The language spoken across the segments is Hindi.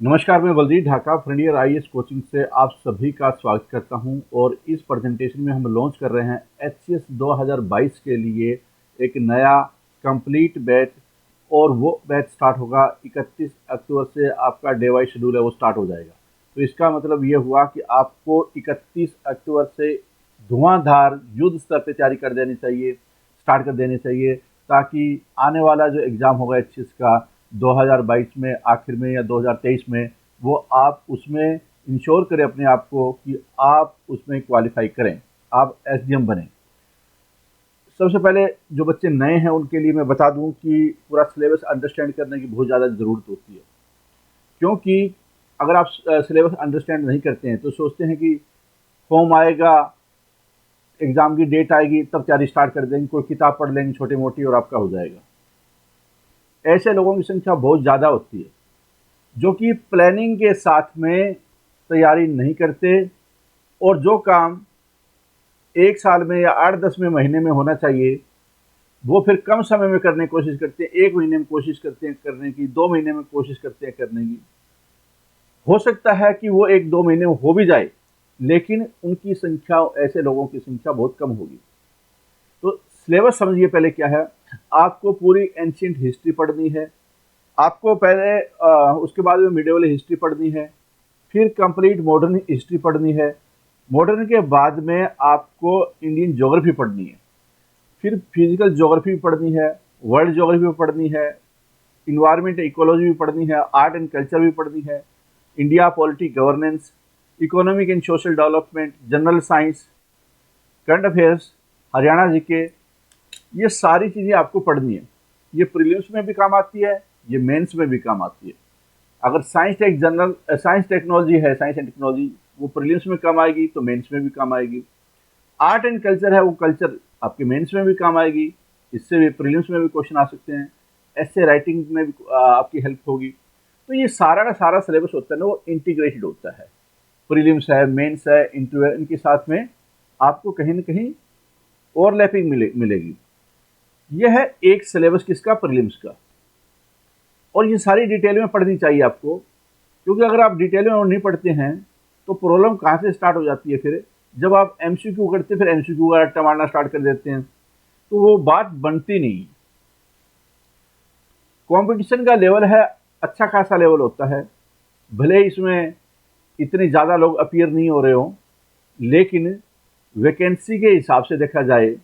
नमस्कार, मैं Baljeet Dhaka frontier IAS coaching से आप सभी का स्वागत करता हूं। और इस प्रेजेंटेशन में हम लॉन्च कर रहे हैं एचसीएस 2022 के लिए एक नया कंप्लीट बैच। और वो बैच स्टार्ट होगा 31 अक्टूबर से। आपका डे वाइज शेड्यूल है वो स्टार्ट हो जाएगा। तो इसका मतलब ये हुआ कि आपको 31 अक्टूबर से धुआंधार युद्ध स्तर पर तैयारी कर देनी चाहिए, स्टार्ट कर देनी चाहिए, ताकि आने वाला जो एग्ज़ाम होगा एचसीएस का 2022 में आखिर में या 2023 में, वो आप उसमें इंश्योर करें अपने आप को कि आप उसमें क्वालिफाई करें, आप एसडीएम बने। सबसे पहले जो बच्चे नए हैं उनके लिए मैं बता दूं कि पूरा सिलेबस अंडरस्टैंड करने की बहुत ज़्यादा ज़रूरत होती है। क्योंकि अगर आप सिलेबस अंडरस्टैंड नहीं करते हैं तो सोचते हैं कि फॉर्म आएगा, एग्ज़ाम की डेट आएगी, तब तैयारी स्टार्ट कर देंगे, कोई किताब पढ़ लेंगे छोटी मोटी और आपका हो जाएगा। ऐसे लोगों की संख्या बहुत ज़्यादा होती है जो कि प्लानिंग के साथ में तैयारी नहीं करते, और जो काम 1 साल में या 8-10 में महीने में होना चाहिए वो फिर कम समय में करने की कोशिश करते हैं। 1 महीने में कोशिश करते हैं करने की, 2 महीने में कोशिश करते हैं करने की। हो सकता है कि वो 1-2 महीने में हो भी जाए, लेकिन उनकी संख्या, ऐसे लोगों की संख्या बहुत कम होगी। तो सिलेबस समझिए पहले क्या है। आपको पूरी एंशिएंट हिस्ट्री पढ़नी है, आपको पहले उसके बाद में मिडिवल हिस्ट्री पढ़नी है, फिर कंप्लीट मॉडर्न हिस्ट्री पढ़नी है। मॉडर्न के बाद में आपको इंडियन ज्योग्राफी पढ़नी है, फिर फिजिकल ज्योग्राफी भी पढ़नी है, वर्ल्ड ज्योग्राफी भी पढ़नी है, इन्वायरमेंट इकोलॉजी भी पढ़नी है, आर्ट एंड कल्चर भी पढ़नी है, India polity governance, economic and social development, general science, current affairs, Haryana GK, ये सारी चीज़ें आपको पढ़नी है। ये प्रीलिम्स में भी काम आती है, ये मेंस में भी काम आती है। अगर साइंस टेक्नोलॉजी है, साइंस एंड टेक्नोलॉजी, वो प्रीलिम्स में काम आएगी तो मेंस में भी काम आएगी। आर्ट एंड कल्चर है, वो कल्चर आपके मेंस में भी काम आएगी, इससे भी प्रीलिम्स में भी क्वेश्चन आ सकते हैं। ऐसे राइटिंग में भी आपकी हेल्प होगी। तो ये सारा का सारा सिलेबस होता है ना, वो इंटीग्रेटेड होता है। प्रीलिम्स है, मेंस है, इंटरव्यू है, इनके साथ में आपको कहीं ना कहीं ओवरलैपिंग मिलेगी। यह है एक सिलेबस किसका, प्रीलिम्स का। और ये सारी डिटेल में पढ़नी चाहिए आपको, क्योंकि अगर आप डिटेल में नहीं पढ़ते हैं तो प्रॉब्लम कहाँ से स्टार्ट हो जाती है। फिर जब आप एमसीक्यू करते फिर एमसीक्यू का रट्टा मारना स्टार्ट कर देते हैं तो वो बात बनती नहीं। कंपटीशन का लेवल है, अच्छा खासा लेवल होता है। भले ही इसमें इतने ज़्यादा लोग अपीयर नहीं हो रहे हों, लेकिन वैकेंसी के हिसाब से देखा जाए,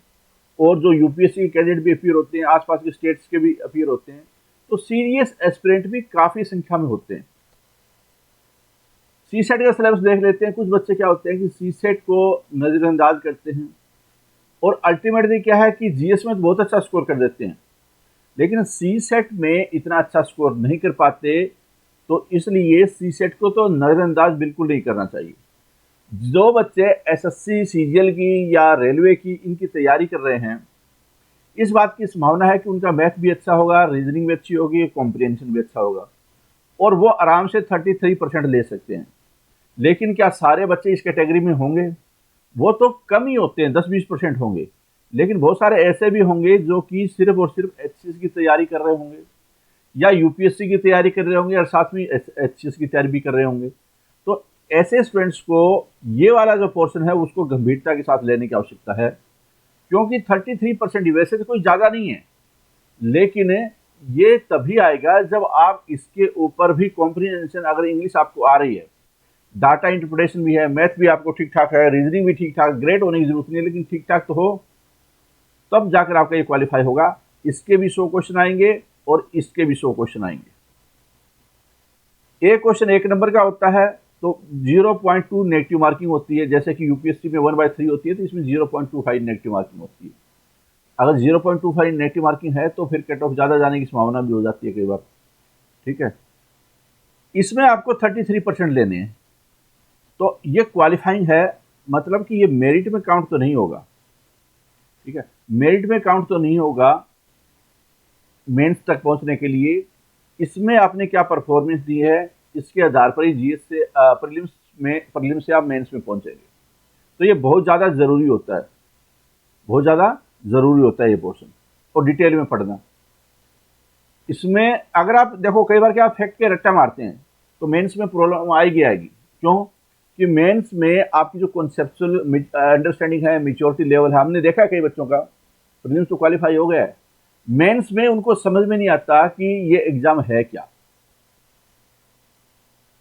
और जो यूपीएससी के कैंडिडेट भी अपीयर होते हैं, आसपास के स्टेट्स के भी अपीयर होते हैं, तो सीरियस एस्पिरेंट भी काफ़ी संख्या में होते हैं। सी सेट का सिलेबस देख लेते हैं। कुछ बच्चे क्या होते हैं कि सी सेट को नज़रअंदाज करते हैं, और अल्टीमेटली क्या है कि जीएस में तो बहुत अच्छा स्कोर कर देते हैं, लेकिन सी सेट में इतना अच्छा स्कोर नहीं कर पाते। तो इसलिए सी सेट को तो नज़रअंदाज बिल्कुल नहीं करना चाहिए। जो बच्चे एसएससी, सीजीएल की या रेलवे की इनकी तैयारी कर रहे हैं, इस बात की संभावना है कि उनका मैथ भी अच्छा होगा, रीजनिंग भी अच्छी होगी, कॉम्प्रिहेंशन भी अच्छा होगा, और वो आराम से 33% ले सकते हैं। लेकिन क्या सारे बच्चे इस कैटेगरी में होंगे? वो तो कम ही होते हैं, 10-20% होंगे। लेकिन बहुत सारे ऐसे भी होंगे जो कि सिर्फ और सिर्फ एचसीएस की तैयारी कर रहे होंगे, या यूपीएससी की तैयारी कर रहे होंगे, और साथ में एचसीएस की तैयारी भी कर रहे होंगे। तो ऐसे स्टूडेंट्स को ये वाला जो पोर्शन है उसको गंभीरता के साथ लेने की आवश्यकता है, क्योंकि 33% वैसे तो कोई ज़्यादा नहीं है, लेकिन ये तभी आएगा जब आप इसके ऊपर भी कॉम्प्रिहेंशन, अगर इंग्लिश आपको आ रही है, डाटा इंटरप्रिटेशन भी है, मैथ भी आपको ठीक ठाक है, रीजनिंग भी ठीक ठाक, ग्रेड होने की जरूरत नहीं है, लेकिन ठीक ठाक तो हो, तब जाकर आपका ये क्वालिफाई होगा। इसके भी 100 क्वेश्चन आएंगे और इसके भी 100 क्वेश्चन आएंगे। एक क्वेश्चन 1 नंबर का होता है तो 0.2 नेगेटिव मार्किंग होती है। जैसे कि यूपीएससी में 1/3 होती है, तो इसमें 0.25 नेगेटिव मार्किंग होती है। अगर 0.25 नेगेटिव मार्किंग है तो फिर कट ऑफ ज़्यादा जाने की संभावना भी हो जाती है कई बार। ठीक है, इसमें आपको 33% लेने हैं, तो ये क्वालिफाइंग है, मतलब कि ये मेरिट में काउंट तो नहीं होगा। ठीक है, मेरिट में काउंट तो नहीं होगा मेंस तक पहुंचने के लिए। इसमें आपने क्या परफॉर्मेंस दी है, इसके आधार पर ही जीएस से प्रीलिम्स से आप मेंस में पहुंचेंगे। तो ये बहुत ज़्यादा ज़रूरी होता है, बहुत ज़्यादा ज़रूरी होता है ये पोर्शन, और डिटेल में पढ़ना। इसमें अगर आप देखो, कई बार क्या आप फैक्ट के रट्टा मारते हैं तो मेंस में प्रॉब्लम आएगी आएगी। क्यों? कि मेंस में आपकी जो कॉन्सेप्चुअल अंडरस्टैंडिंग है, मैच्योरिटी लेवल है, हमने देखा है कई बच्चों का प्रीलिम्स तो क्वालिफाई हो गया है, मेंस में उनको समझ में नहीं आता कि ये एग्जाम है क्या,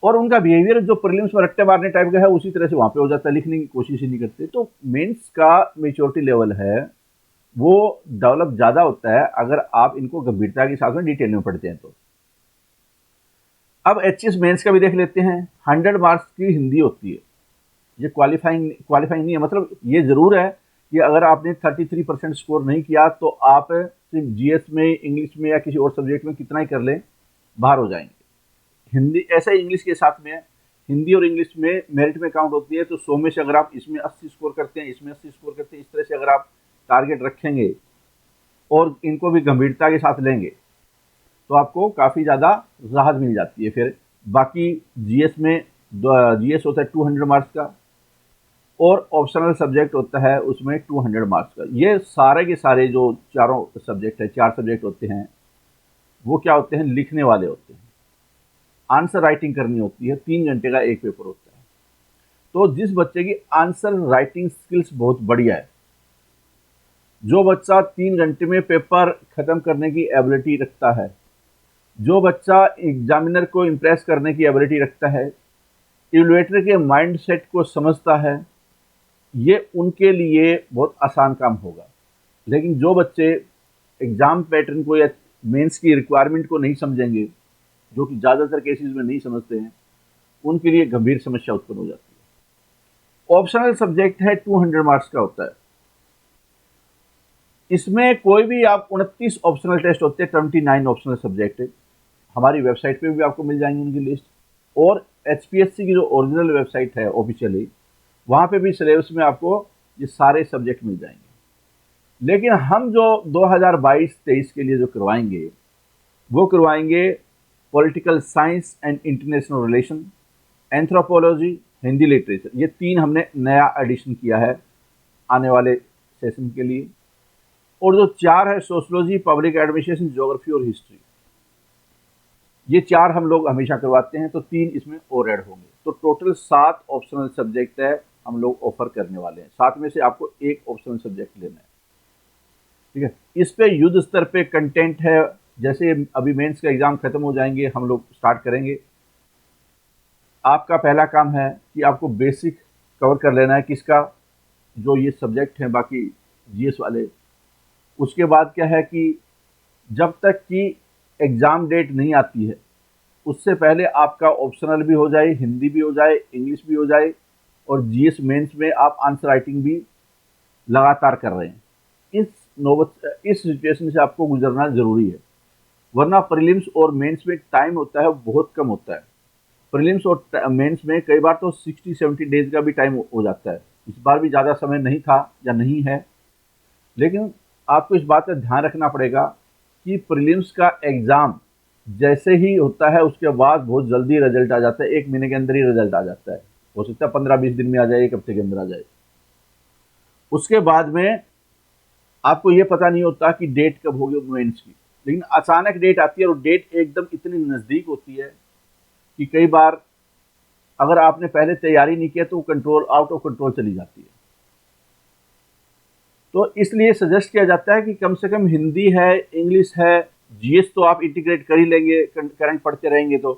और उनका बिहेवियर जो प्रीलिम्स में रट्टे मारने टाइप का है उसी तरह से वहां पे हो जाता है, लिखने की कोशिश ही नहीं करते। तो मेंस का मैच्योरिटी लेवल है वो डेवलप ज्यादा होता है अगर आप इनको गंभीरता के साथ में डिटेल में पढ़ते हैं तो। अब एचएस मेंस का भी देख लेते हैं। 100 मार्क्स की हिंदी होती है, ये क्वालिफाइंग नहीं है। मतलब ये जरूर है कि अगर आपने 33% स्कोर नहीं किया तो आप सिर्फ जीएस में, इंग्लिश में या किसी और सब्जेक्ट में कितना ही कर लें बाहर हो जाएंगे। हिंदी ऐसा ही इंग्लिश के साथ में है, हिंदी और इंग्लिश में मेरिट में काउंट होती है। तो 100 में से अगर आप इसमें 80 स्कोर करते हैं, इसमें 80 स्कोर करते हैं, इस तरह से अगर आप टारगेट रखेंगे और इनको भी गंभीरता के साथ लेंगे तो आपको काफ़ी ज़्यादा राहत मिल जाती है। फिर बाकी जीएस में जीएस होता है 200 मार्क्स का, और ऑप्शनल सब्जेक्ट होता है उसमें 200 मार्क्स का। ये सारे के सारे जो चारों सब्जेक्ट है, 4 सब्जेक्ट होते हैं, वो क्या होते हैं, लिखने वाले होते हैं। आंसर राइटिंग करनी होती है, 3 घंटे का एक पेपर होता है। तो जिस बच्चे की आंसर राइटिंग स्किल्स बहुत बढ़िया है, जो बच्चा 3 घंटे में पेपर खत्म करने की एबिलिटी रखता है, जो बच्चा एग्जामिनर को इम्प्रेस करने की एबिलिटी रखता है, इवैल्यूएटर के माइंड सेट को समझता है, ये उनके लिए बहुत आसान काम होगा। लेकिन जो बच्चे एग्जाम पैटर्न को या मेंस की रिक्वायरमेंट को नहीं समझेंगे, जो कि ज़्यादातर केसेस में नहीं समझते हैं, उनके लिए गंभीर समस्या उत्पन्न हो जाती है। ऑप्शनल सब्जेक्ट है 200 मार्क्स का होता है। इसमें कोई भी आप 29 ऑप्शनल टेस्ट होते हैं, 29 ऑप्शनल सब्जेक्ट है। हमारी वेबसाइट पे भी आपको मिल जाएंगी उनकी लिस्ट, और एचपीएससी की जो ओरिजिनल वेबसाइट है ऑफिशियली, वहाँ पे भी सिलेबस में आपको ये सारे सब्जेक्ट मिल जाएंगे। लेकिन हम जो 2022-23 के लिए जो करवाएंगे, वो करवाएंगे political science and international relation, anthropology, Hindi literature. ये 3 हमने नया एडिशन किया है आने वाले सेशन के लिए। और जो 4 है, सोशोलॉजी, पब्लिक एडमिनिस्ट्रेशन, ज्योग्राफी और हिस्ट्री। ये 4 हम लोग हमेशा करवाते हैं, तो 3 इसमें और ऐड होंगे। तो टोटल 7 ऑप्शनल सब्जेक्ट है हम लोग ऑफर करने वाले हैं। 7 में से आपको एक ऑप्शनल सब्जेक्ट लेना है, ठीक है। इस पे युद्ध स्तर पे कंटेंट है। जैसे अभी मेंस का एग्जाम खत्म हो जाएंगे, हम लोग स्टार्ट करेंगे। आपका पहला काम है कि आपको बेसिक कवर कर लेना है किसका, जो ये सब्जेक्ट हैं बाकी जीएस वाले। उसके बाद क्या है कि जब तक कि एग्जाम डेट नहीं आती है, उससे पहले आपका ऑप्शनल भी हो जाए, हिंदी भी हो जाए, इंग्लिश भी हो जाए, और जीएस मेंस में आप आंसर राइटिंग भी लगातार कर रहे हैं। इस सिचुएशन से आपको गुजरना जरूरी है, वरना प्रीलिम्स और मेंस में टाइम होता है बहुत कम होता है। प्रीलिम्स और मेंस में कई बार तो 60-70 डेज का भी टाइम हो जाता है। इस बार भी ज़्यादा समय नहीं था या नहीं है, लेकिन आपको इस बात का ध्यान रखना पड़ेगा कि प्रीलिम्स का एग्ज़ाम जैसे ही होता है उसके बाद बहुत जल्दी रिजल्ट आ जाता है। 1 महीने के अंदर ही रिजल्ट आ जाता है, हो सकता है 15-20 दिन में आ जाए, 1 हफ्ते के अंदर आ जाए। उसके बाद में आपको ये पता नहीं होता कि डेट कब होगी मेंस की, लेकिन अचानक डेट आती है, और डेट एकदम इतनी नज़दीक होती है कि कई बार अगर आपने पहले तैयारी नहीं किया तो कंट्रोल आउट ऑफ कंट्रोल चली जाती है। तो इसलिए सजेस्ट किया जाता है कि कम से कम हिंदी है, इंग्लिश है, जीएस तो आप इंटीग्रेट कर ही लेंगे करंट पढ़ते रहेंगे तो,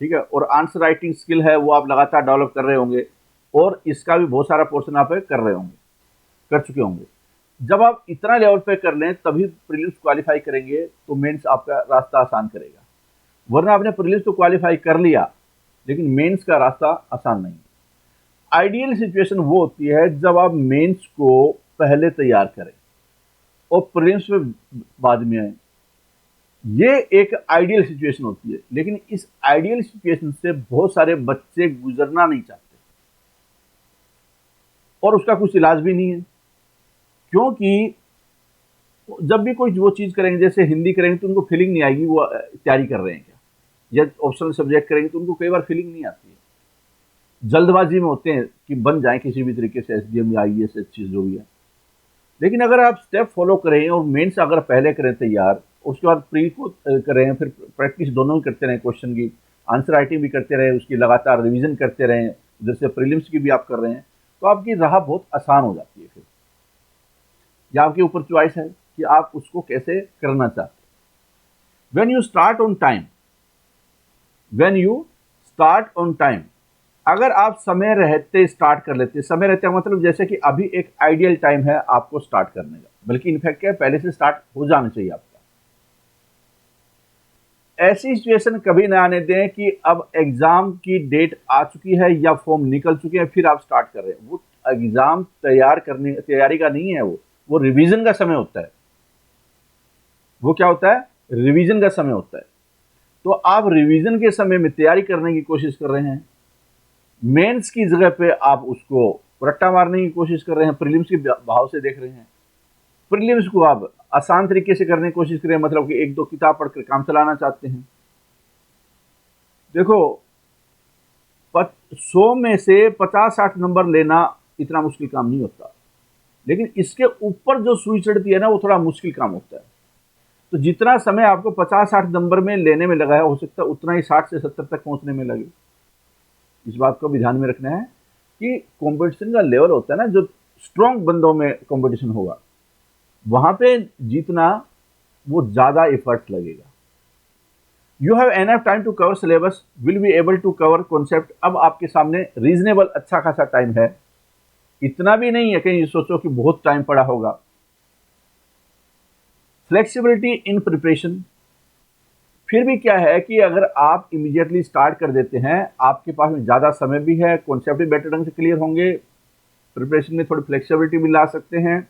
ठीक है। और आंसर राइटिंग स्किल है वो आप लगातार डेवलप कर रहे होंगे, और इसका भी बहुत सारा पोर्शन आप कर रहे होंगे, कर चुके होंगे। जब आप इतना लेवल पे कर लें तभी प्रीलिम्स क्वालिफाई करेंगे, तो मेंस आपका रास्ता आसान करेगा। वरना आपने प्रीलिम्स तो क्वालिफाई कर लिया, लेकिन मेंस का रास्ता आसान नहीं। आइडियल सिचुएशन वो होती है जब आप मेंस को पहले तैयार करें और प्रीलिम्स में बाद में आए। ये एक आइडियल सिचुएशन होती है, लेकिन इस आइडियल सिचुएशन से बहुत सारे बच्चे गुजरना नहीं चाहते, और उसका कुछ इलाज भी नहीं है। क्योंकि जब भी कोई वो चीज़ करेंगे, जैसे हिंदी करेंगे तो उनको फीलिंग नहीं आएगी वो तैयारी कर रहे हैं क्या, या ऑप्शनल सब्जेक्ट करेंगे तो उनको कई बार फीलिंग नहीं आती है। जल्दबाजी में होते हैं कि बन जाए किसी भी तरीके से एसडीएम या आईएएस चीज़ जो भी है। लेकिन अगर आप स्टेप फॉलो करें और मेंस अगर पहले करें तैयार, उसके बाद प्री को करें, फिर प्रैक्टिस दोनों ही करते रहें क्वेश्चन की, आंसर राइटिंग भी करते रहें, उसकी लगातार रिवीजन करते रहें, उधर से प्रीलिम्स की भी आप कर रहे हैं, तो आपकी राह बहुत आसान हो जाती है। फिर या आपके ऊपर चॉइस है कि आप उसको कैसे करना चाहते हैं। When you start on time, when you start on time, अगर आप समय रहते स्टार्ट कर लेते, समय रहते मतलब जैसे कि अभी एक आइडियल टाइम है आपको स्टार्ट करने का, बल्कि इनफैक्ट क्या पहले से स्टार्ट हो जाना चाहिए आपका। ऐसी सिचुएशन कभी ना आने दें कि अब एग्जाम की डेट आ चुकी है या फॉर्म निकल चुके हैं फिर आप स्टार्ट कर रहे हैं। वो एग्जाम तैयारी का नहीं है, वो रिवीजन का समय होता है। वो क्या होता है? रिवीजन का समय होता है। तो आप रिवीजन के समय में तैयारी करने की कोशिश कर रहे हैं, मेंस की जगह पे आप उसको रट्टा मारने की कोशिश कर रहे हैं, प्रीलिम्स के भाव से देख रहे हैं। प्रीलिम्स को आप आसान तरीके से करने की कोशिश करें, मतलब कि एक दो किताब पढ़कर काम चलाना चाहते हैं। देखो 100 में से 50-60 नंबर लेना इतना मुश्किल काम नहीं होता, लेकिन इसके ऊपर जो सुई चढ़ती है ना वो थोड़ा मुश्किल काम होता है। तो जितना समय आपको 50-60 नंबर में लेने में लगा है, हो सकता है उतना ही 60 से 70 तक पहुंचने में लगे। इस बात को भी ध्यान में रखना है कि कंपटीशन का लेवल होता है ना, जो स्ट्रॉन्ग बंदों में कंपटीशन होगा वहां पे जीतना वो ज्यादा एफर्ट लगेगा। You have enough time to cover syllabus, will be able to cover concept. अब आपके सामने रीजनेबल अच्छा खासा टाइम है, इतना भी नहीं है कहीं सोचो कि बहुत टाइम पड़ा होगा। फ्लेक्सिबिलिटी इन प्रिपरेशन, फिर भी क्या है कि अगर आप इमीडिएटली स्टार्ट कर देते हैं, आपके पास में ज़्यादा समय भी है, कॉन्सेप्ट भी बेटर ढंग से क्लियर होंगे, प्रिपरेशन में थोड़ी फ्लेक्सिबिलिटी भी ला सकते हैं।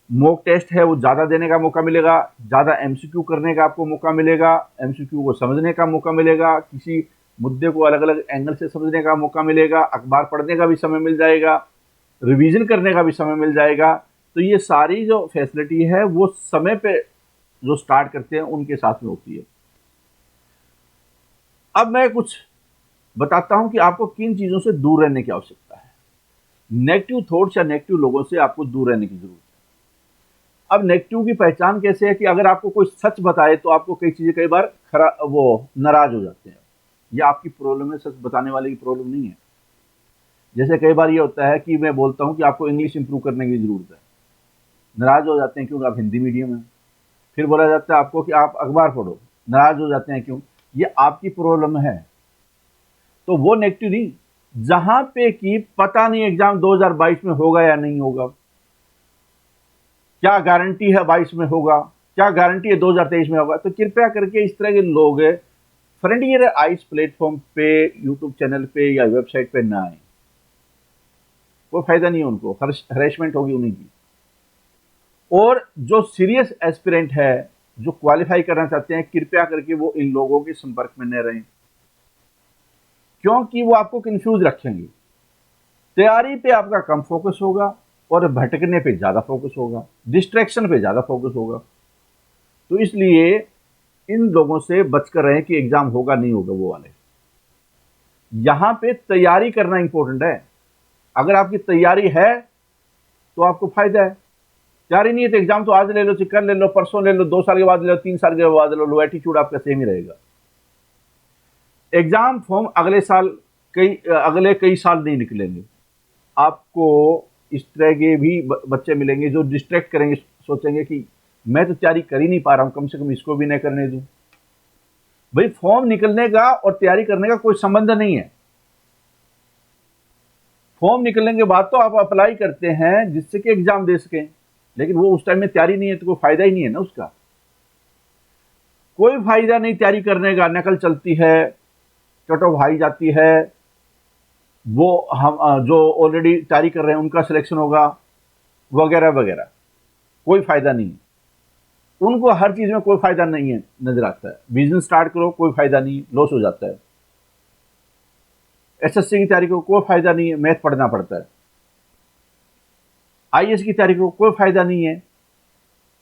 मॉक टेस्ट है वो ज़्यादा देने का मौका मिलेगा, ज़्यादा एमसीक्यू करने का आपको मौका मिलेगा, एमसीक्यू को समझने का मौका मिलेगा, किसी मुद्दे को अलग अलग एंगल से समझने का मौका मिलेगा, अखबार पढ़ने का भी समय मिल जाएगा, रिवीजन करने का भी समय मिल जाएगा। तो ये सारी जो फैसिलिटी है वो समय पे जो स्टार्ट करते हैं उनके साथ में होती है। अब मैं कुछ बताता हूं कि आपको किन चीजों से दूर रहने की आवश्यकता है। नेगेटिव थॉट्स या नेगेटिव लोगों से आपको दूर रहने की जरूरत है। अब नेगेटिव की पहचान कैसे है कि अगर आपको कोई सच बताए तो आपको कई चीजें कई बार वो नाराज हो जाते हैं। यह आपकी प्रॉब्लम है, सच बताने वाले की प्रॉब्लम नहीं है। जैसे कई बार ये होता है कि मैं बोलता हूं कि आपको इंग्लिश इंप्रूव करने की जरूरत है, नाराज हो जाते हैं क्योंकि आप हिंदी मीडियम है। फिर बोला जाता है आपको कि आप अखबार पढ़ो, नाराज हो जाते हैं क्यों? ये आपकी प्रॉब्लम है। तो वो नेगेटिव नहीं, जहां पे कि पता नहीं एग्जाम 2022 में होगा या नहीं होगा, क्या गारंटी है 22 में होगा, क्या गारंटी है 2023 में होगा, तो कृपया करके इस तरह के लोग फ्रंटियर आईज प्लेटफॉर्म पे, यूट्यूब चैनल पे या वेबसाइट पे ना आए। कोई फायदा नहीं है, उनको हरेसमेंट होगी उन्हीं की। और जो सीरियस एस्पिरेंट है, जो क्वालिफाई करना चाहते हैं, कृपया करके वो इन लोगों के संपर्क में न रहें, क्योंकि वो आपको कंफ्यूज रखेंगे। तैयारी पे आपका कम फोकस होगा और भटकने पे ज्यादा फोकस होगा, डिस्ट्रैक्शन पे ज्यादा फोकस होगा। तो इसलिए इन लोगों से बचकर रहें कि एग्जाम होगा नहीं होगा वो वाले। यहां पे तैयारी करना इंपॉर्टेंट है। अगर आपकी तैयारी है तो आपको फायदा है, तैयारी नहीं है तो एग्जाम तो आज ले लो, कल ले लो, परसों ले लो, 2 साल के बाद ले लो, 3 साल के बाद ले लो, एटीट्यूड आपका सेम ही रहेगा। एग्जाम फॉर्म अगले कई साल नहीं निकलेंगे। आपको इस तरह के भी बच्चे मिलेंगे जो डिस्ट्रैक्ट करेंगे, सोचेंगे कि मैं तो तैयारी कर ही नहीं पा रहा हूं, कम से कम इसको भी नहीं करने दूं। भाई फॉर्म निकलने का और तैयारी करने का कोई संबंध नहीं है। फॉर्म निकलने के बाद तो आप अप्लाई करते हैं जिससे कि एग्जाम दे सकें, लेकिन वो उस टाइम में तैयारी नहीं है तो कोई फायदा ही नहीं है ना उसका। कोई फायदा नहीं तैयारी करने का, नकल चलती है, कट ऑफ हाई जाती है, वो हम जो ऑलरेडी तैयारी कर रहे हैं उनका सिलेक्शन होगा, वगैरह वगैरह। कोई फायदा नहीं है उनको, हर चीज में कोई फायदा नहीं है नजर आता है। बिजनेस स्टार्ट करो कोई फायदा नहीं, लॉस हो जाता है। एसएससी की तैयारी को कोई फायदा नहीं है, मैथ पढ़ना पड़ता है। आईएएस की तैयारी को कोई फायदा नहीं है,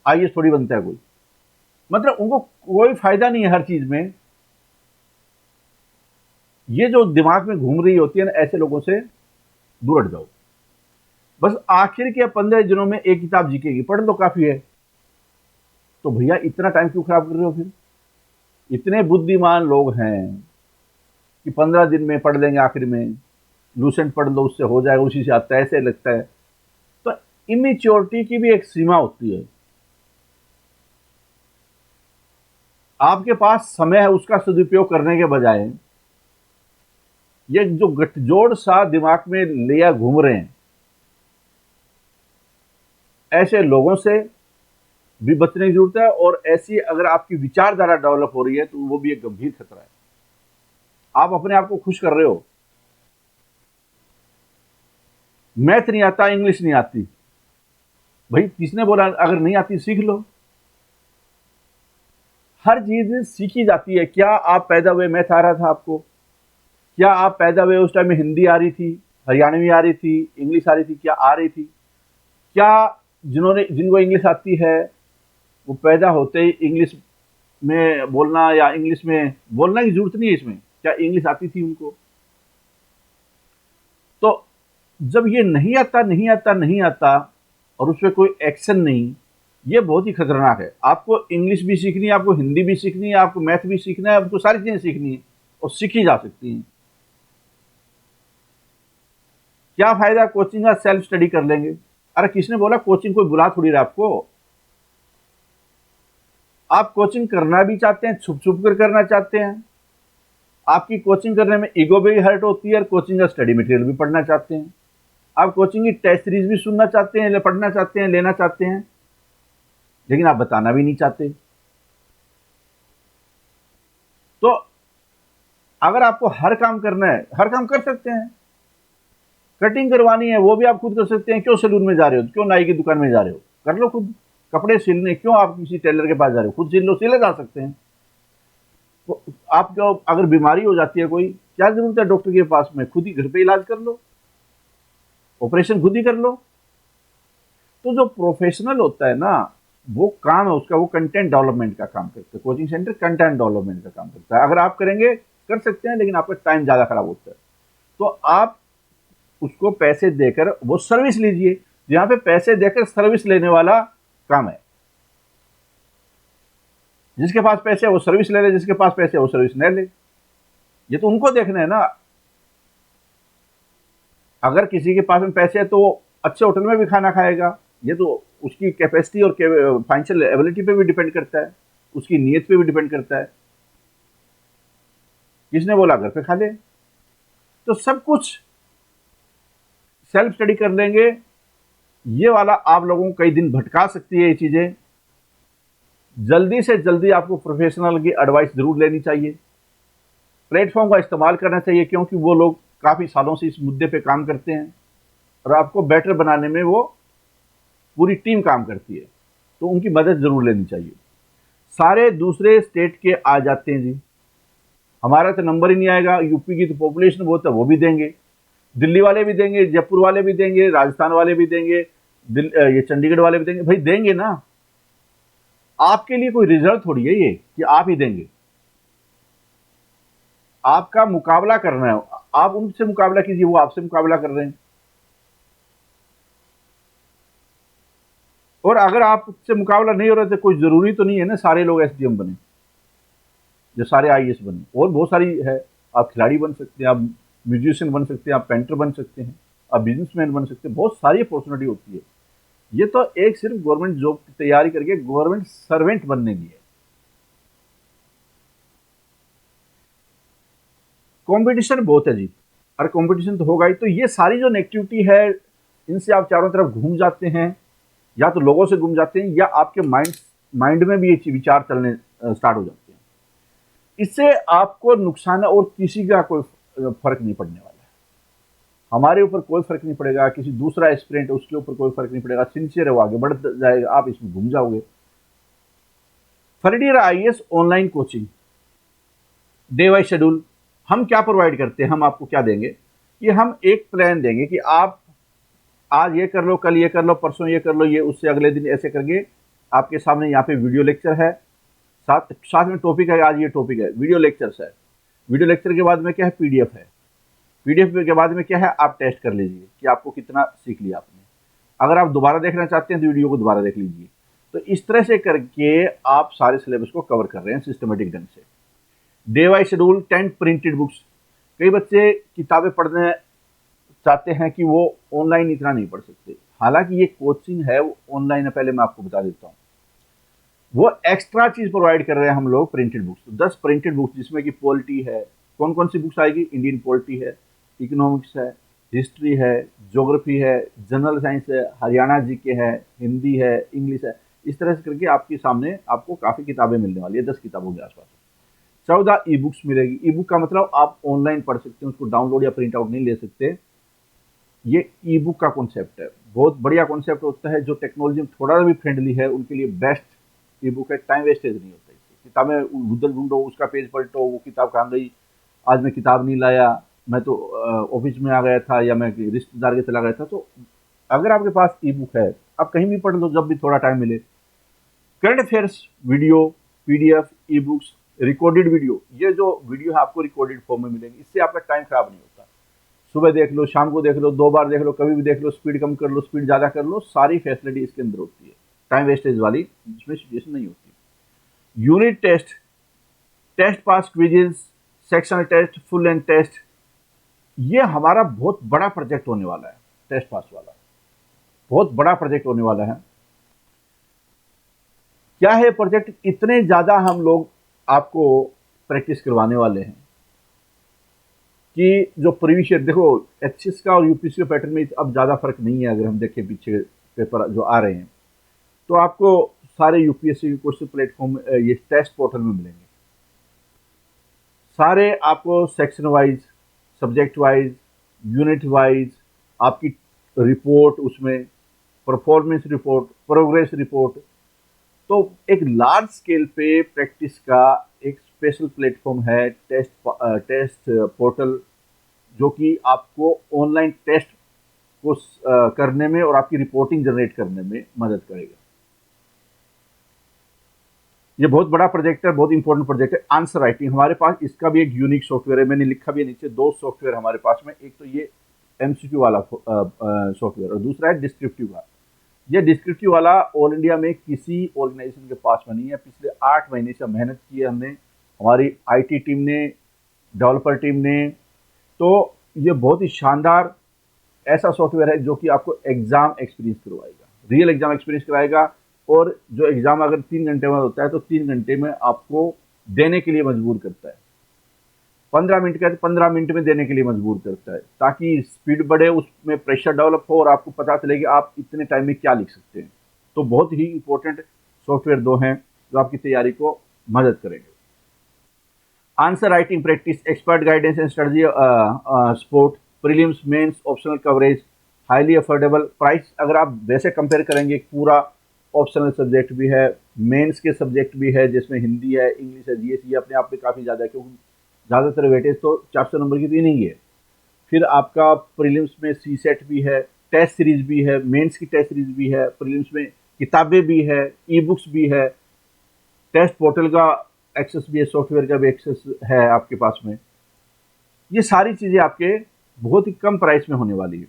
आईएएस थोड़ी बनता है कोई। मतलब उनको कोई फायदा नहीं है हर चीज में। ये जो दिमाग में घूम रही होती है ना, ऐसे लोगों से दूर हट जाओ। बस आखिर के 15 दिनों में एक किताब जीकेगी, पढ़ लो, काफी है। तो भैया इतना टाइम क्यों खराब कर रहे हो? फिर इतने बुद्धिमान लोग हैं, कि 15 दिन में पढ़ लेंगे, आखिर में लूसेंट पढ़ लो उससे हो जाएगा, उसी से आता है, ऐसे लगता है। तो इमेच्योरिटी की भी एक सीमा होती है। आपके पास समय है, उसका सदुपयोग करने के बजाय ये जो गठजोड़ सा दिमाग में लिया घूम रहे हैं, ऐसे लोगों से भी बचने की जरूरत है। और ऐसी अगर आपकी विचारधारा डेवलप हो रही है तो वो भी एक गंभीर खतरा है। आप अपने आप को खुश कर रहे हो, मैथ नहीं आता, इंग्लिश नहीं आती, भाई किसने बोला अगर नहीं आती सीख लो। हर चीज सीखी जाती है। क्या आप पैदा हुए मैथ आ रहा था आपको? क्या आप पैदा हुए उस टाइम में हिंदी आ रही थी, हरियाणवी आ रही थी, इंग्लिश आ रही थी? क्या आ रही थी? क्या जिनको इंग्लिश आती है वो पैदा होते ही इंग्लिश में बोलना या इंग्लिश में बोलना की जरूरत नहीं है इसमें, क्या इंग्लिश आती थी उनको? तो जब ये नहीं आता नहीं आता नहीं आता और उस पर कोई एक्शन नहीं, ये बहुत ही खतरनाक है। आपको इंग्लिश भी सीखनी है, आपको हिंदी भी सीखनी है, आपको मैथ भी सीखना है, आपको सारी चीजें सीखनी है और सीखी जा सकती हैं। क्या फायदा कोचिंग का? सेल्फ स्टडी कर लेंगे। अरे किसने बोला कोचिंग कोई बुला थोड़ी रहा आपको? आप कोचिंग करना भी चाहते हैं, छुप छुप कर करना चाहते हैं, आपकी कोचिंग करने में ईगो भी हर्ट होती है और कोचिंग का स्टडी मटेरियल भी पढ़ना चाहते हैं, आप कोचिंग की टेस्ट सीरीज भी सुनना चाहते हैं, पढ़ना चाहते हैं, लेना चाहते हैं, लेकिन आप बताना भी नहीं चाहते। तो अगर आपको हर काम करना है, हर काम कर सकते हैं। कटिंग करवानी है वो भी आप खुद कर सकते हैं। क्यों सैलून में जा रहे हो? क्यों नाई की दुकान में जा रहे हो? कर लो खुद। कपड़े सिलने क्यों आप किसी टेलर के पास जा रहे हो? खुद सिल लो, सिले जा सकते हैं। तो आपको अगर बीमारी हो जाती है कोई, क्या जरूरत है डॉक्टर के पास में? खुद ही घर पे इलाज कर लो, ऑपरेशन खुद ही कर लो। तो जो प्रोफेशनल होता है ना, वो काम है उसका, वो कंटेंट डेवलपमेंट का काम करता है। कोचिंग सेंटर कंटेंट डेवलपमेंट का काम करता है। अगर आप करेंगे कर सकते हैं, लेकिन आपका टाइम ज्यादा खराब होता है। तो आप उसको पैसे देकर वो सर्विस लीजिए। यहां पे पैसे देकर सर्विस लेने वाला काम है। जिसके पास पैसे है वो सर्विस ले ले, जिसके पास पैसे है वो सर्विस न ले। ये तो उनको देखना है ना। अगर किसी के पास में पैसे है तो वो अच्छे होटल में भी खाना खाएगा। ये तो उसकी कैपेसिटी और फाइनेंशियल एबिलिटी पे भी डिपेंड करता है, उसकी नीयत पे भी डिपेंड करता है। किसने बोला घर पे खा ले? तो सब कुछ सेल्फ स्टडी कर लेंगे। ये वाला आप लोगों को कई दिन भटका सकती है ये चीजें। जल्दी से जल्दी आपको प्रोफेशनल की एडवाइस जरूर लेनी चाहिए। प्लेटफॉर्म का इस्तेमाल करना चाहिए, क्योंकि वो लोग काफी सालों से इस मुद्दे पे काम करते हैं और आपको बेटर बनाने में वो पूरी टीम काम करती है। तो उनकी मदद जरूर लेनी चाहिए। सारे दूसरे स्टेट के आ जाते हैं जी, हमारा तो नंबर ही नहीं आएगा। यूपी की तो पॉपुलेशन बहुत है, वो भी देंगे, दिल्ली वाले भी देंगे, जयपुर वाले भी देंगे, राजस्थान वाले भी देंगे, ये चंडीगढ़ वाले भी देंगे। भाई देंगे ना, आपके लिए कोई रिजल्ट थोड़ी है ये कि आप ही देंगे। आपका मुकाबला करना है, आप उनसे मुकाबला कीजिए, वो आपसे मुकाबला कर रहे हैं। और अगर आपसे मुकाबला नहीं हो रहा तो कोई जरूरी तो नहीं है ना सारे लोग एसडीएम बने, जो सारे आईएएस बने। और बहुत सारी है, आप खिलाड़ी बन सकते हैं, आप म्यूजिशियन बन सकते हैं, आप पेंटर बन सकते हैं, आप बिजनेसमैन बन सकते हैं। बहुत सारी अपॉर्चुनिटी होती है। ये तो एक सिर्फ गवर्नमेंट जॉब की तैयारी करके गवर्नमेंट सर्वेंट बनने की है। कंपटीशन बहुत है जी, और कंपटीशन तो होगा ही। तो ये सारी जो नेगेटिविटी है, इनसे आप चारों तरफ घूम जाते हैं, या तो लोगों से घूम जाते हैं, या आपके माइंड में भी ये विचार चलने स्टार्ट हो जाते हैं। इससे आपको नुकसान है और किसी का कोई फर्क नहीं पड़ने वाला है। हमारे ऊपर कोई फर्क नहीं पड़ेगा, किसी दूसरा एस्पिरेंट है उसके ऊपर कोई फर्क नहीं पड़ेगा। सिंसियर है वो आगे बढ़ जाएगा, आप इसमें घूम जाओगे। First year IAS online coaching day wise schedule हम क्या प्रोवाइड करते हैं, हम आपको क्या देंगे कि हम एक प्लान देंगे कि आप आज ये कर लो, कल ये कर लो, परसों ये कर लो, ये उससे अगले दिन ऐसे करके आपके सामने यहाँ पे वीडियो लेक्चर है, साथ में टॉपिक है। आज ये टॉपिक है, वीडियो लेक्चर्स है। वीडियो लेक्चर के बाद में क्या है, पीडीएफ है। पीडीएफ के बाद में क्या है, आप टेस्ट कर लीजिए कि आपको कितना सीख लिया आपने। अगर आप दोबारा देखना चाहते हैं तो वीडियो को दोबारा देख लीजिए। तो इस तरह से करके आप सारे सिलेबस को कवर कर रहे हैं सिस्टमेटिक ढंग से। Day wise schedule, 10 printed books. कई बच्चे किताबें पढ़ने चाहते हैं कि वो ऑनलाइन इतना नहीं पढ़ सकते। हालांकि ये कोचिंग है वो ऑनलाइन है, पहले मैं आपको बता देता हूँ। वो एक्स्ट्रा चीज प्रोवाइड कर रहे हैं हम लोग, प्रिंटेड बुक्स, 10 प्रिंटेड बुक्स जिसमें कि पॉलिटी है। कौन कौन सी बुक्स आएगी? इंडियन पॉलिटी है, इकोनॉमिक्स है, हिस्ट्री है, ज्योग्राफी है, जनरल साइंस है, हरियाणा जीके है, हिंदी है, इंग्लिश है। इस तरह से करके आपके सामने आपको काफ़ी किताबें मिलने वाली है, 10 किताबों के आसपास। 14 ई बुक्स मिलेगी। ई बुक का मतलब आप ऑनलाइन पढ़ सकते हैं, उसको डाउनलोड या प्रिंट आउट नहीं ले सकते। ये ई बुक का कॉन्सेप्ट है, बहुत बढ़िया कॉन्सेप्ट होता है। जो टेक्नोलॉजी में थोड़ा भी फ्रेंडली है उनके लिए बेस्ट ई बुक है। टाइम वेस्टेज नहीं होता इससे। किताबें उधर ढूंढो, उसका पेज पलटो, वो किताब कहाँ गई, आज मैं किताब नहीं लाया, मैं तो ऑफिस में आ गया था या मैं रिश्तेदार के चला गया था। तो अगर आपके पास ई बुक है, आप कहीं भी पढ़ लो जब भी थोड़ा टाइम मिले। Current affairs video, PDF, e books, recorded video, ये जो वीडियो है आपको रिकॉर्डेड फॉर्म में मिलेंगे। इससे आपका टाइम खराब नहीं होता। सुबह देख लो, शाम को देख लो, 2 बार देख लो, कभी भी देख लो, स्पीड कम कर लो, स्पीड ज़्यादा कर लो, सारी फैसिलिटी इसके अंदर होती है। टाइम वेस्टेज वाली इसमें सिचुएशन नहीं होती। Unit test, test pass quizzes, sectional test, full end test, ये हमारा बहुत बड़ा प्रोजेक्ट होने वाला है। टेस्ट पास वाला बहुत बड़ा प्रोजेक्ट होने वाला है। क्या है प्रोजेक्ट? इतने ज़्यादा हम लोग आपको प्रैक्टिस करवाने वाले हैं कि जो प्रीवियस ईयर, देखो एचएस का और यूपीएससी के पैटर्न में अब ज़्यादा फर्क नहीं है। अगर हम देखें पीछे पेपर जो आ रहे हैं, तो आपको सारे यूपीएससी के क्वेश्चन प्लेटफॉर्म ये टेस्ट पोर्टल में मिलेंगे। सारे आपको section wise, subject wise, unit wise आपकी रिपोर्ट, उसमें परफॉर्मेंस रिपोर्ट, प्रोग्रेस रिपोर्ट। तो एक लार्ज स्केल पे प्रैक्टिस का एक स्पेशल प्लेटफॉर्म है टेस्ट पोर्टल, जो कि आपको ऑनलाइन टेस्ट को करने में और आपकी रिपोर्टिंग जनरेट करने में मदद करेगा। ये बहुत बड़ा प्रोजेक्ट है, बहुत इंपॉर्टेंट प्रोजेक्ट है। आंसर राइटिंग हमारे पास, इसका भी एक यूनिक सॉफ्टवेयर है, मैंने लिखा भी है नीचे। 2 सॉफ्टवेयर हमारे पास में, एक तो ये एमसीक्यू वाला सॉफ्टवेयर और दूसरा है डिस्क्रिप्टिव का। ये डिस्क्रिप्टिव वाला ऑल इंडिया में किसी ऑर्गेनाइजेशन के पास में नहीं है। पिछले 8 महीने से मेहनत की है हमने, हमारी आईटी टीम ने, डेवलपर टीम ने। तो ये बहुत ही शानदार ऐसा सॉफ्टवेयर है जो कि आपको एग्जाम एक्सपीरियंस करवाएगा, रियल एग्जाम एक्सपीरियंस कराएगा। और जो एग्जाम अगर 3 घंटे में होता है तो 3 घंटे में आपको देने के लिए मजबूर करता है। 15 मिनट का 15 मिनट में देने के लिए मजबूर करता है, ताकि स्पीड बढ़े, उसमें प्रेशर डेवलप हो और आपको पता चले कि आप इतने टाइम में क्या लिख सकते हैं। तो बहुत ही इंपॉर्टेंट सॉफ्टवेयर 2 हैं जो आपकी तैयारी को मदद करेंगे। Answer writing practice, expert guidance and strategy, support, prelims, mains, optional coverage, highly affordable price. अगर आप वैसे कंपेयर करेंगे, पूरा ऑप्शनल सब्जेक्ट भी है, मेंस के सब्जेक्ट भी है जिसमें हिंदी है, इंग्लिश है, जीएस, ये अपने आप में काफ़ी ज़्यादा है, क्योंकि ज़्यादातर वेटेज तो 400 नंबर की भी नहीं है। फिर आपका प्रीलिम्स में सी सेट भी है, टेस्ट सीरीज भी है, मेंस की टेस्ट सीरीज भी है, प्रीलिम्स में किताबें भी है, ई बुक्स भी है, टेस्ट पोर्टल का एक्सेस भी है, सॉफ्टवेयर का भी एक्सेस है आपके पास में। ये सारी चीज़ें आपके बहुत ही कम प्राइस में होने वाली है।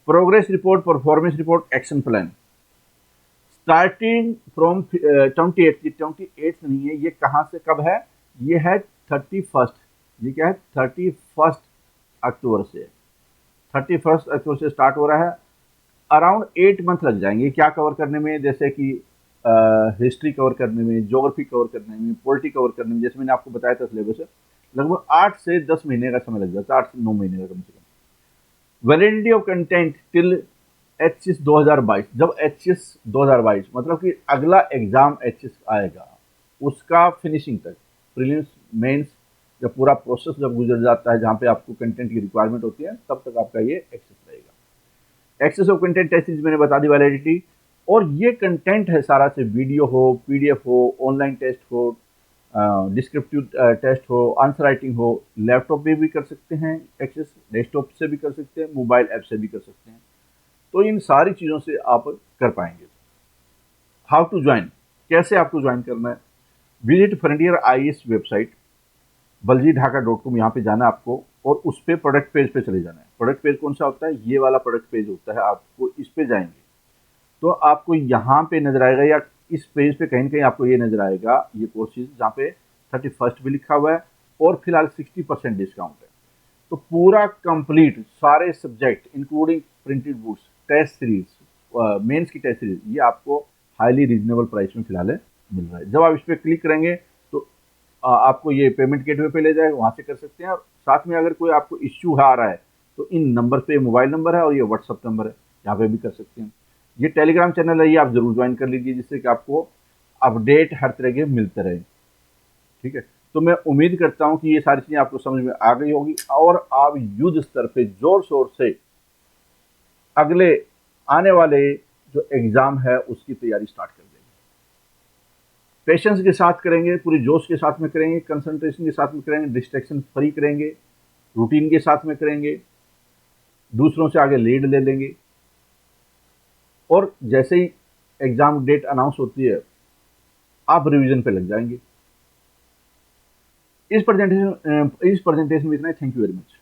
Progress report, performance report, action plan, starting from 28 नहीं है, ये कहाँ से कब है? ये है 31st। ये क्या है? 31 अक्टूबर से, 31 अक्टूबर से स्टार्ट हो रहा है। अराउंड 8 मंथ लग जाएंगे क्या कवर करने में, जैसे कि हिस्ट्री कवर करने में, ज्योग्राफी कवर करने में, पॉलिटी कवर करने में। जैसे मैंने आपको बताया था सिलेबस, लगभग 8 से 10 महीने का समय लग जाता है, 8 से 9 महीने का कम से कम। Validity of content till HS 2022। जब एचएस 2022 मतलब कि अगला एग्जाम एचएस आएगा, उसका फिनिशिंग तक, प्रीलिम्स, मेंस, जब पूरा प्रोसेस जब गुजर जाता है, जहाँ पे आपको कंटेंट की रिक्वायरमेंट होती है, तब तक आपका ये एक्सेस रहेगा। Access of content test series मैंने बता दी, वैलिडिटी। और ये कंटेंट है सारा, से वीडियो हो, पीडीएफ हो, ऑनलाइन टेस्ट हो, डिस्क्रिप्टिव टेस्ट हो, आंसर राइटिंग हो, लैपटॉप पे भी कर सकते हैं एक्सेस, डेस्कटॉप से भी कर सकते हैं, मोबाइल ऐप से भी कर सकते हैं। तो इन सारी चीज़ों से आप कर पाएंगे। हाउ टू ज्वाइन, कैसे आपको ज्वाइन करना है? Visit frontier IAS website baljeetdhaka.com, यहाँ पे जाना है आपको, और उस पर प्रोडक्ट पेज पे चले जाना है। प्रोडक्ट पेज कौन सा होता है? ये वाला प्रोडक्ट पेज होता है। आपको इस पे जाएंगे तो आपको यहाँ पे नजर आएगा, या इस पेज पे कहीं ना कहीं आपको ये नजर आएगा, ये कोर्सेज जहाँ पे 31 भी लिखा हुआ है और फिलहाल 60% डिस्काउंट है। तो पूरा कंप्लीट सारे subject including printed books, test series, mains की टेस्ट सीरीज, ये आपको हाईली रीजनेबल प्राइस में फिलहाल मिल रहा है। जब आप इस पर क्लिक करेंगे तो आपको ये पेमेंट गेटवे पे ले जाएगा, वहाँ से कर सकते हैं। और साथ में अगर कोई आपको इश्यू आ रहा है तो इन नंबर पे मोबाइल नंबर है और ये व्हाट्सअप नंबर है, यहाँ पे भी कर सकते हैं। ये टेलीग्राम चैनल है, ये आप जरूर ज्वाइन कर लीजिए, जिससे कि आपको अपडेट हर तरह के मिलते रहे। ठीक है, तो मैं उम्मीद करता हूं कि ये सारी चीजें आपको समझ में आ गई होगी और आप युद्ध स्तर पे जोर शोर से अगले आने वाले जो एग्जाम है उसकी तैयारी स्टार्ट कर देंगे। पेशेंस के साथ करेंगे, पूरी जोश के साथ में करेंगे, कंसंट्रेशन के साथ में करेंगे, डिस्ट्रैक्शन फ्री करेंगे, रूटीन के साथ में करेंगे, दूसरों से आगे लीड ले लेंगे, और जैसे ही एग्जाम डेट अनाउंस होती है आप रिवीजन पे लग जाएंगे। इस प्रेजेंटेशन में इतना ही। Thank you very much.